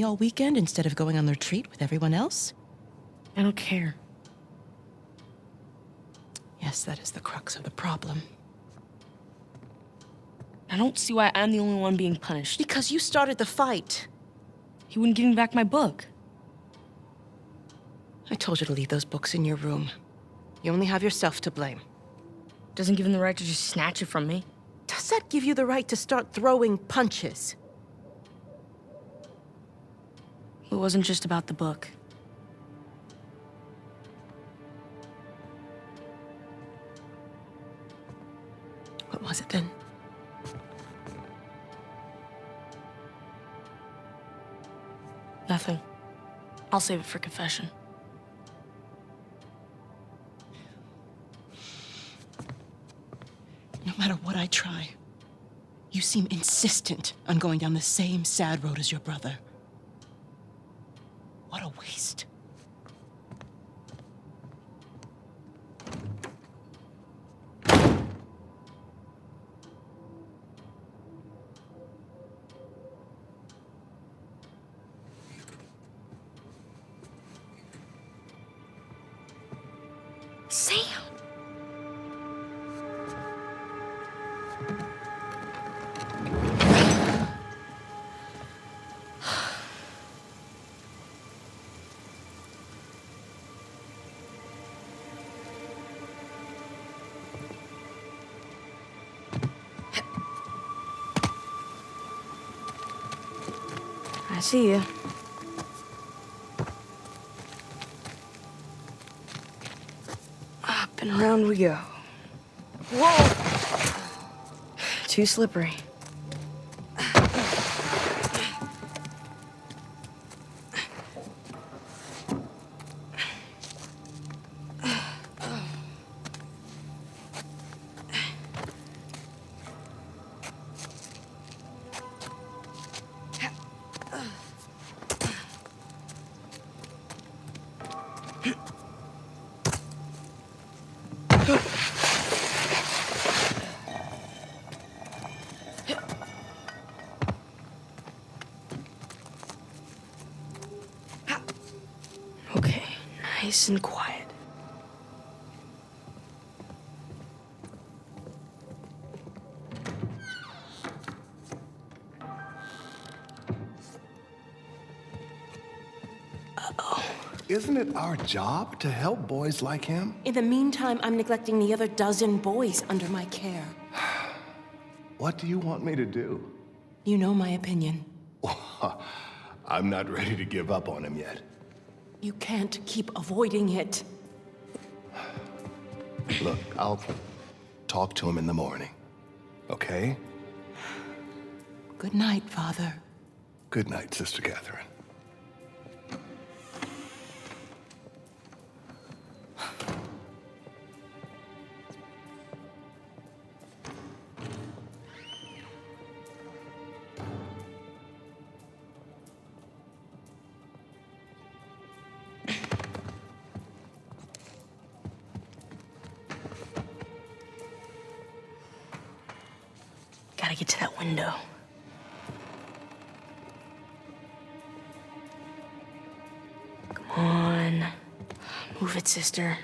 all weekend instead of going on the retreat with everyone else? I don't care. Yes, that is the crux of the problem. I don't see why I'm the only one being punished. Because you started the fight. He wouldn't give me back my book. I told you to leave those books in your room. You only have yourself to blame. Doesn't give him the right to just snatch it from me. Does that give you the right to start throwing punches? It wasn't just about the book. What was it then? Nothing. I'll save it for confession. No matter what I try, you seem insistent on going down the same sad road as your brother. What a waste. Sam! I see you. Up and around we go. Whoa! Too slippery. Okay, nice and quiet. Isn't it our job to help boys like him? In the meantime, I'm neglecting the other dozen boys under my care. What do you want me to do? You know my opinion. I'm not ready to give up on him yet. You can't keep avoiding it. Look, I'll talk to him in the morning, okay? Good night, Father. Good night, Sister Catherine. Gotta get to that window. Come on. Move it, sister.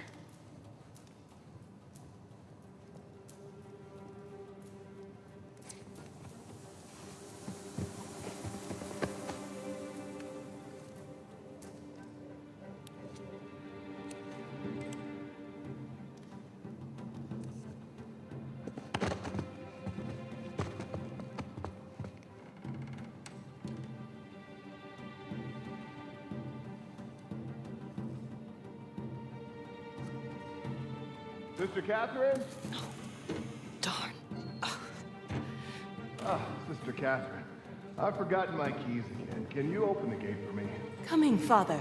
Sister Catherine? Darn. Sister Catherine, I've forgotten my keys again. Can you open the gate for me? Coming, Father.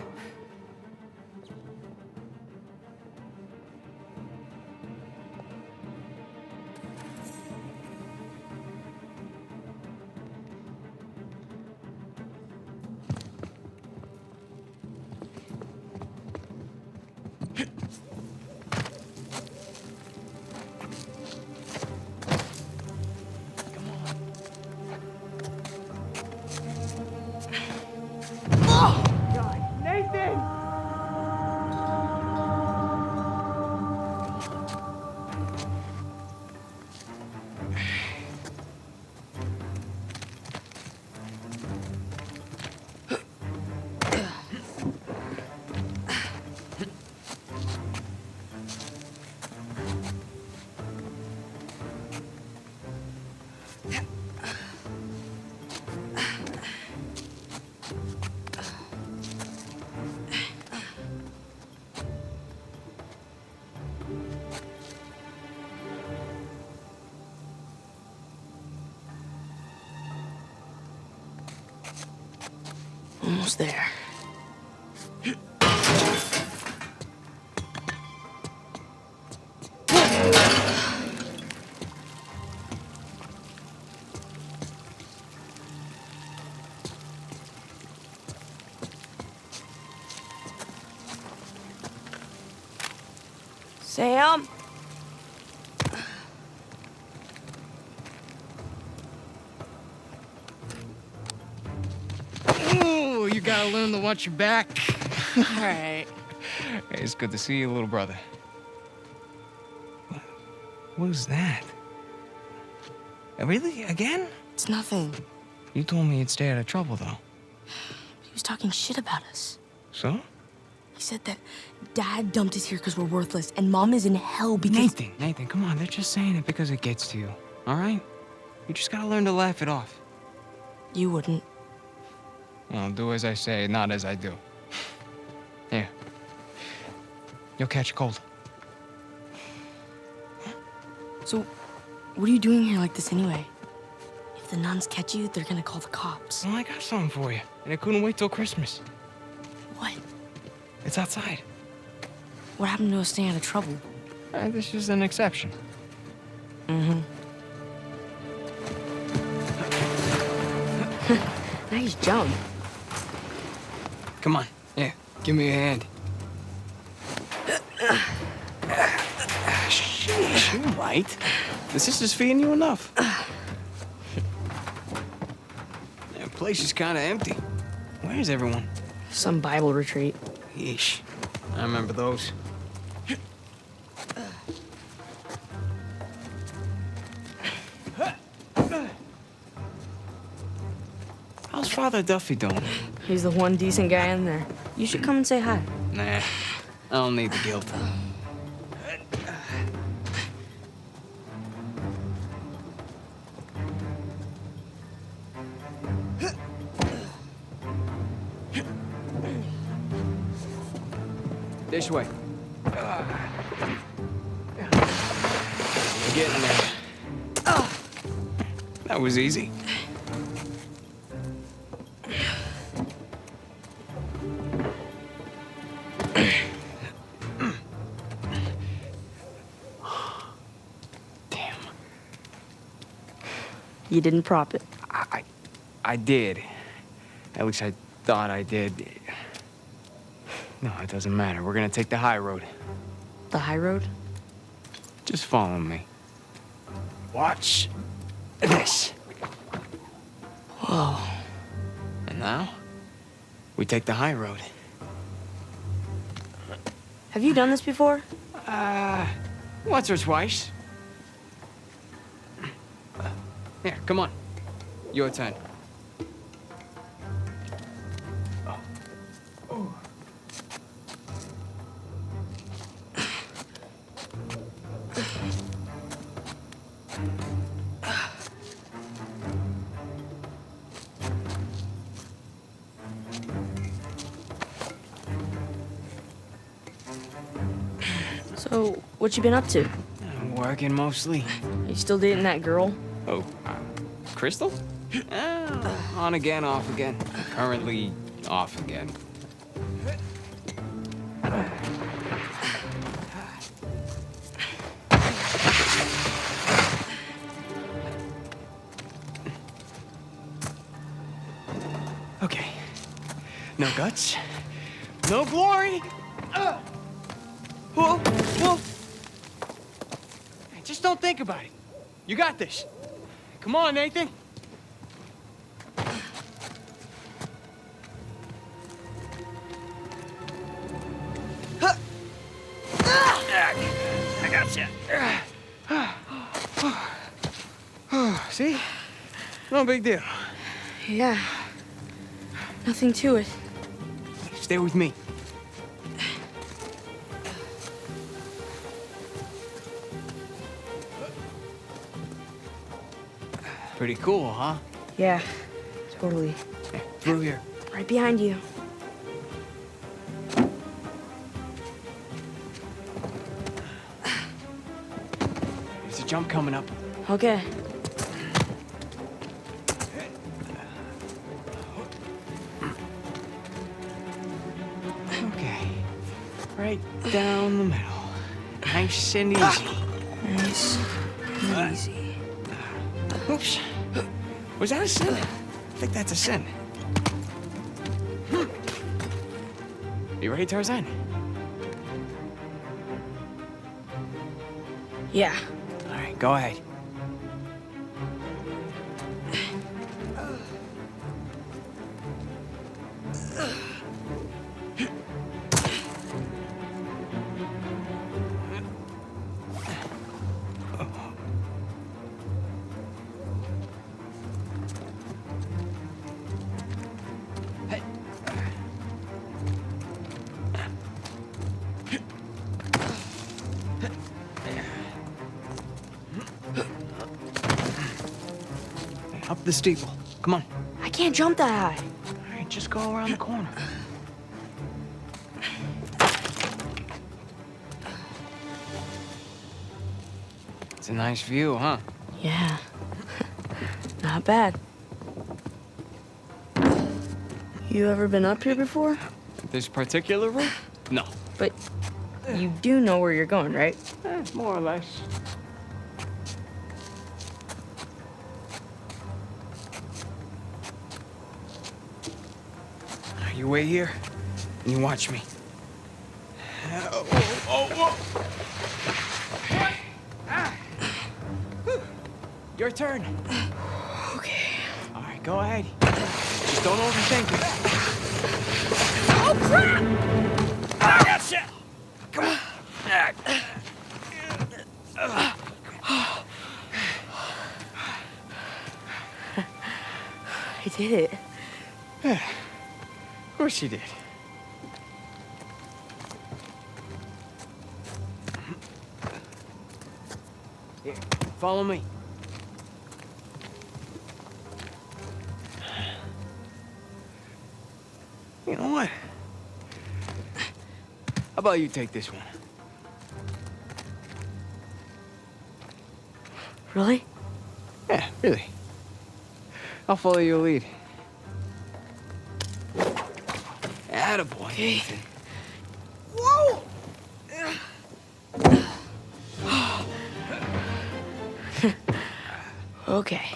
Almost there. Sam? Ooh, you gotta learn to watch your back. All right. Hey, it's good to see you, little brother. What is that? Really? Again? It's nothing. You told me you'd stay out of trouble, though. He was talking shit about us. So? He said that Dad dumped us here because we're worthless, and Mom is in hell because... Nathan, come on. They're just saying it because it gets to you, all right? You just gotta learn to laugh it off. You wouldn't. Well, do as I say, not as I do. Here. You'll catch a cold. So, what are you doing here like this anyway? If the nuns catch you, they're gonna call the cops. Well, I got something for you, and I couldn't wait till Christmas. What? It's outside. What happened to us staying out of trouble? This is an exception. Mm-hmm. Nice jump. Come on. Here, give me a hand. Sheesh, you right. This is feeding you enough. The place is kind of empty. Where's everyone? Some Bible retreat. Yeesh. I remember those. How's Father Duffy doing? He's the one decent guy in there. You should come and say hi. Nah, I don't need the guilt. This way. We're getting there. That was easy. Damn. You didn't prop it. I did. At least I thought I did. No, it doesn't matter. We're gonna take the high road. The high road? Just follow me. Watch this. Whoa. And now, we take the high road. Have you done this before? Once or twice. Here, come on. Your turn. So, what you been up to? Working mostly. You still dating that girl? Oh, Crystal? On again, off again. Currently off again. Okay. No guts. No glory. Whoa, whoa. Hey, just don't think about it. You got this. Come on, Nathan. I gotcha. See? No big deal. Yeah. Nothing to it. Stay with me. Pretty cool, huh? Yeah, totally. Hey, through here. Right behind you. There's a jump coming up. Okay. Right down the middle. Nice and easy. Nice and easy. Oops. Was that a sin? I think that's a sin. You ready, Tarzan? Yeah. All right, go ahead. Up the steeple. Come on. I can't jump that high. All right, just go around the corner. It's a nice view, huh? Yeah. Not bad. You ever been up here before? This particular route? No. But you do know where you're going, right? More or less. You wait here, and you watch me. Your turn. Okay. All right, go ahead. Just don't overthink it. Oh, crap! I got you. Come on. I did it. Of course you did. Here, follow me. You know what? How about you take this one? Really? Yeah, really. I'll follow your lead. Attaboy, Nathan. Whoa! Okay.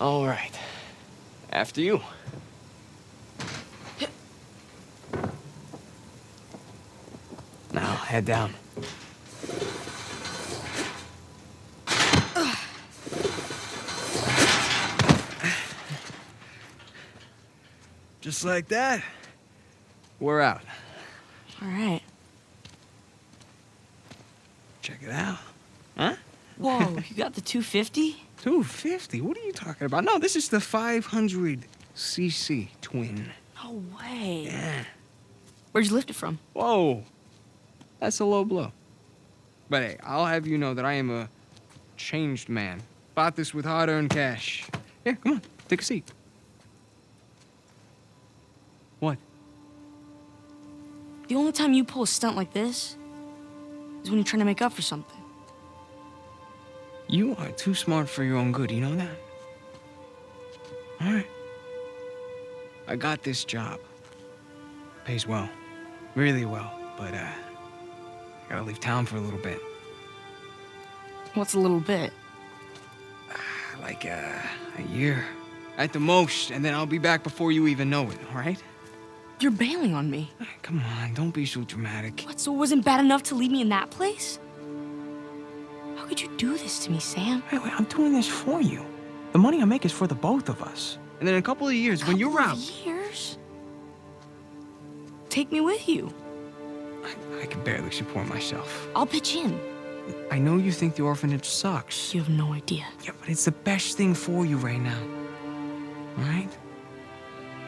All right. After you. Now, head down. Just like that, we're out. All right. Check it out. Huh? Whoa, you got the 250? 250? What are you talking about? No, this is the 500cc twin. No way. Yeah. Where'd you lift it from? Whoa. That's a low blow. But hey, I'll have you know that I am a changed man. Bought this with hard-earned cash. Yeah, come on, take a seat. What? The only time you pull a stunt like this is when you're trying to make up for something. You are too smart for your own good, you know that? All right. I got this job. Pays well. Really well. But, I gotta leave town for a little bit. What's a little bit? Like, a year. At the most, and then I'll be back before you even know it, all right? You're bailing on me. Come on, don't be so dramatic. What, so it wasn't bad enough to leave me in that place? How could you do this to me, Sam? Wait, I'm doing this for you. The money I make is for the both of us. And then in a couple of years, when you're out... Years? Take me with you. I can barely support myself. I'll pitch in. I know you think the orphanage sucks. You have no idea. Yeah, but it's the best thing for you right now. All right?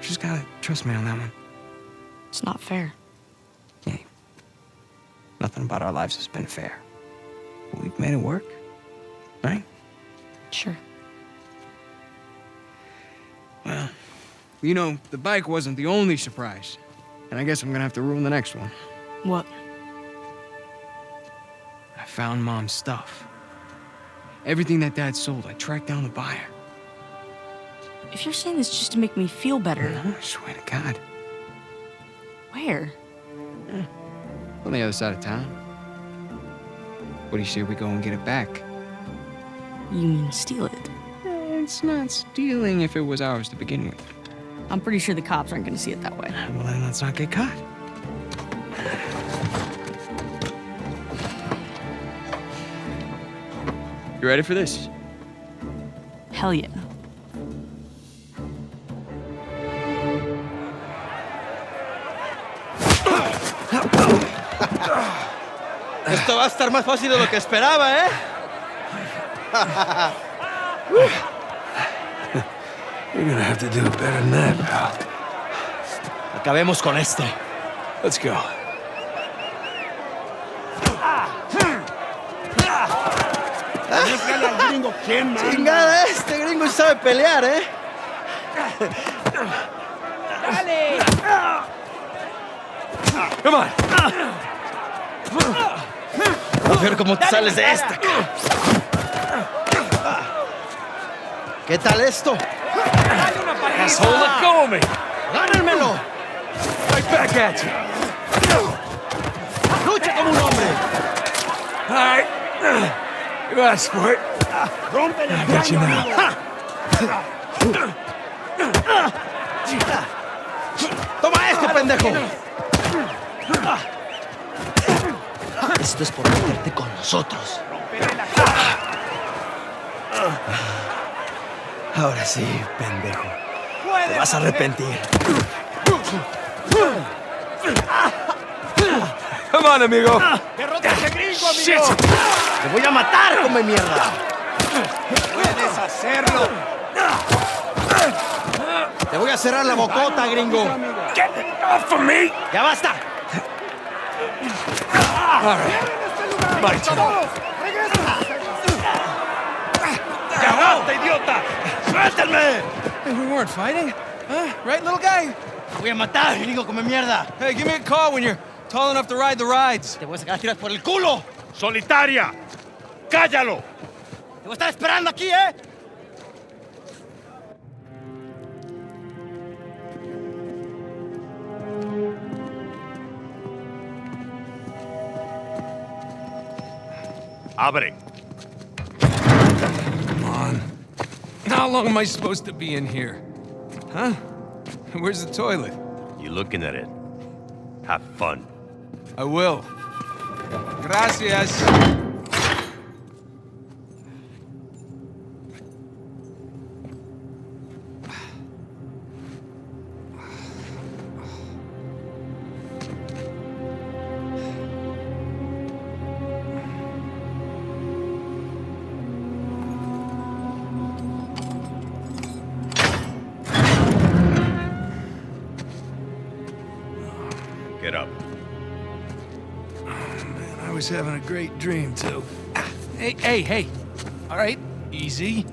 Just gotta trust me on that one. It's not fair. Hey, nothing about our lives has been fair. But we've made it work, right? Sure. Well, you know, the bike wasn't the only surprise. And I guess I'm gonna have to ruin the next one. What? I found Mom's stuff. Everything that Dad sold, I tracked down the buyer. if you're saying this just to make me feel better, No, I swear to God. where? On the other side of town. What do you say we go and get it back? You mean steal it? It's not stealing if it was ours to begin with. I'm pretty sure the cops aren't gonna see it that way. Well, then let's not get caught. You ready for this? Hell yeah. Esto va a estar más fácil de lo que esperaba, ¿eh? You're gonna have to do it better than that, pal. Acabemos con este. Let's go. Chingada, este gringo sabe pelear, ¿eh? Come on. A ver cómo te sales de esta. ¿Qué tal esto? Asshole, let go of me. ¡Gánenmelo! Right back at you. ¡Lucha como un hombre! All right. You asked for it. I got you now. ¡Toma esto, pendejo! Esto es por meterte con nosotros. Ahora sí, pendejo. Te vas a arrepentir. Come on, amigo. ¡Derrota a ese gringo, amigo! ¡Te voy a matar, come mierda! ¡Puedes hacerlo! Te voy a cerrar la bocota, gringo. Get off of me. ¡Ya basta! All right. My turn. ¡Ya basta, idiota! ¡Suéltenme! Hey, we weren't fighting. Huh? Right, little guy? ¡Te voy a matar, gringo, come mierda! Hey, give me a call when you're tall enough to ride the rides. ¡Te voy a sacar a tirar por el culo! ¡Solitaria! ¡Cállalo! ¡Te voy a estar esperando aquí, eh! ¡Abre! Come on. How long am I supposed to be in here? Huh? Where's the toilet? You looking at it? Have fun. I will. Gracias. Get up. I was having a great dream, too. Hey. All right, easy.